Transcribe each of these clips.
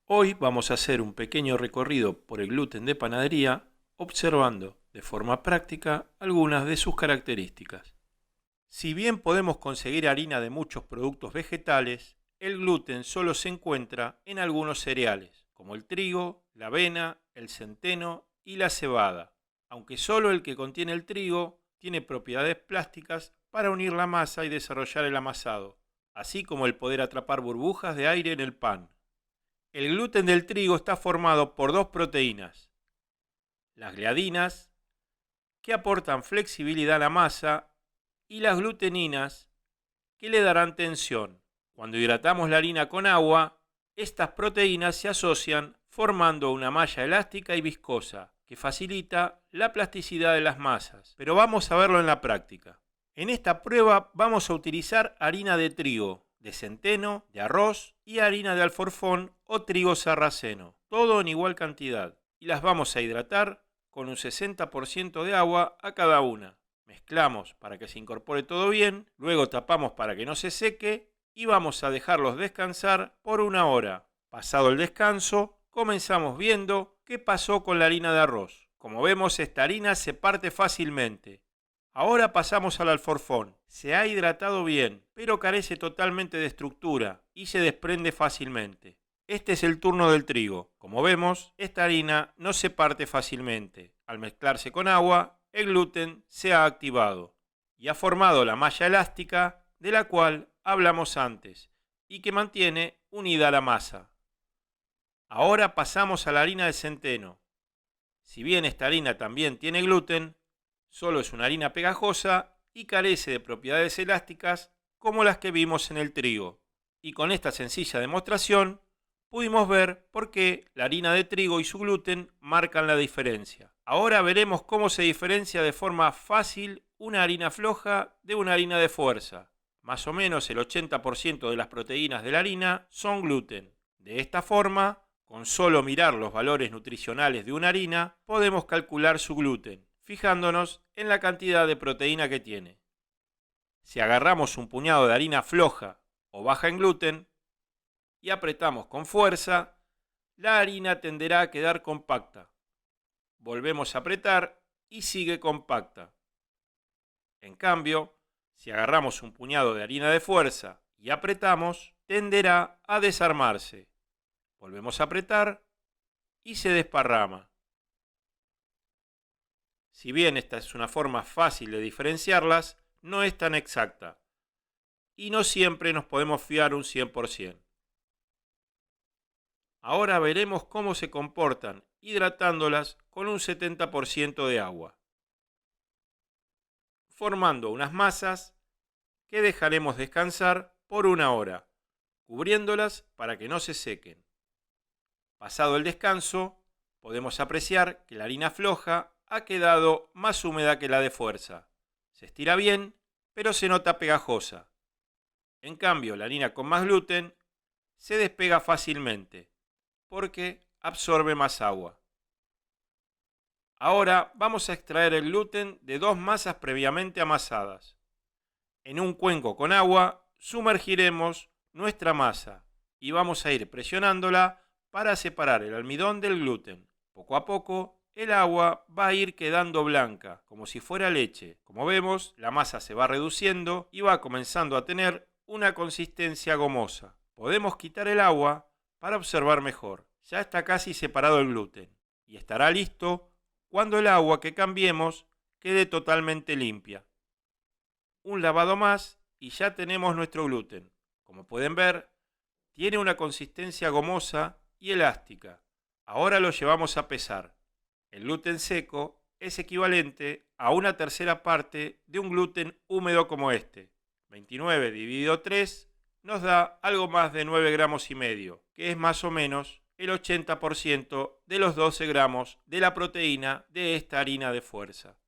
Hoy vamos a hacer un pequeño recorrido por el gluten de panadería, observando de forma práctica algunas de sus características. Si bien podemos conseguir harina de muchos productos vegetales, el gluten solo se encuentra en algunos cereales, como el trigo, la avena, el centeno y la cebada, aunque solo el que contiene el trigo tiene propiedades plásticas para unir la masa y desarrollar el amasado, así como el poder atrapar burbujas de aire en el pan. El gluten del trigo está formado por dos proteínas, las gliadinas, que aportan flexibilidad a la masa, y las gluteninas, que le darán tensión. Cuando hidratamos la harina con agua, estas proteínas se asocian formando una malla elástica y viscosa, que facilita la plasticidad de las masas. Pero vamos a verlo en la práctica. En esta prueba vamos a utilizar harina de trigo, de centeno, de arroz y harina de alforfón o trigo sarraceno, todo en igual cantidad, y las vamos a hidratar con un 60% de agua a cada una. Mezclamos para que se incorpore todo bien, luego tapamos para que no se seque y vamos a dejarlos descansar por 1 hora. Pasado el descanso, comenzamos viendo qué pasó con la harina de arroz. Como vemos, esta harina se parte fácilmente. Ahora pasamos al alforfón. Se ha hidratado bien, pero carece totalmente de estructura y se desprende fácilmente. Este es el turno del trigo. Como vemos, esta harina no se parte fácilmente. Al mezclarse con agua, el gluten se ha activado y ha formado la malla elástica de la cual hablamos antes y que mantiene unida la masa. Ahora pasamos a la harina de centeno. Si bien esta harina también tiene gluten, solo es una harina pegajosa y carece de propiedades elásticas como las que vimos en el trigo. Y con esta sencilla demostración pudimos ver por qué la harina de trigo y su gluten marcan la diferencia. Ahora veremos cómo se diferencia de forma fácil una harina floja de una harina de fuerza. Más o menos el 80% de las proteínas de la harina son gluten. De esta forma, con solo mirar los valores nutricionales de una harina, podemos calcular su gluten, fijándonos en la cantidad de proteína que tiene. Si agarramos un puñado de harina floja o baja en gluten y apretamos con fuerza, la harina tenderá a quedar compacta. Volvemos a apretar y sigue compacta. En cambio, si agarramos un puñado de harina de fuerza y apretamos, tenderá a desarmarse. Volvemos a apretar y se desparrama. Si bien esta es una forma fácil de diferenciarlas, no es tan exacta y no siempre nos podemos fiar un 100%. Ahora veremos cómo se comportan hidratándolas con un 70% de agua, formando unas masas que dejaremos descansar por 1 hora, cubriéndolas para que no se sequen. Pasado el descanso, podemos apreciar que la harina floja ha quedado más húmeda que la de fuerza. Se estira bien, pero se nota pegajosa. En cambio, la harina con más gluten se despega fácilmente, porque absorbe más agua. Ahora vamos a extraer el gluten de dos masas previamente amasadas. En un cuenco con agua sumergiremos nuestra masa y vamos a ir presionándola para separar el almidón del gluten. Poco a poco el agua va a ir quedando blanca, como si fuera leche. Como vemos, la masa se va reduciendo y va comenzando a tener una consistencia gomosa. Podemos quitar el agua para observar mejor. Ya está casi separado el gluten y estará listo cuando el agua que cambiemos quede totalmente limpia. Un lavado más y ya tenemos nuestro gluten. Como pueden ver, tiene una consistencia gomosa y elástica. Ahora lo llevamos a pesar. El gluten seco es equivalente a una tercera parte de un gluten húmedo como este. 29 dividido 3 nos da algo más de 9 gramos y medio, que es más o menos el 80% de los 12 gramos de la proteína de esta harina de fuerza.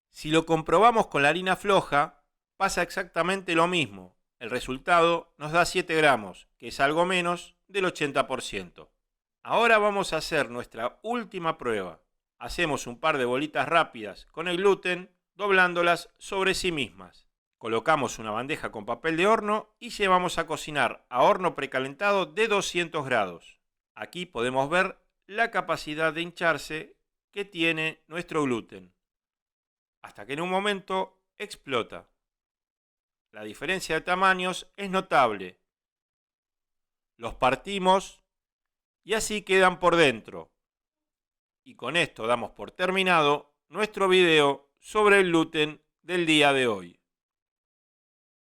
Si lo comprobamos con la harina floja, pasa exactamente lo mismo. El resultado nos da 7 gramos, que es algo menos del 80%. Ahora vamos a hacer nuestra última prueba. Hacemos un par de bolitas rápidas con el gluten, doblándolas sobre sí mismas. Colocamos una bandeja con papel de horno y llevamos a cocinar a horno precalentado de 200 grados. Aquí podemos ver la capacidad de hincharse que tiene nuestro gluten, hasta que en un momento explota. La diferencia de tamaños es notable. Los partimos y así quedan por dentro. Y con esto damos por terminado nuestro video sobre el gluten del día de hoy.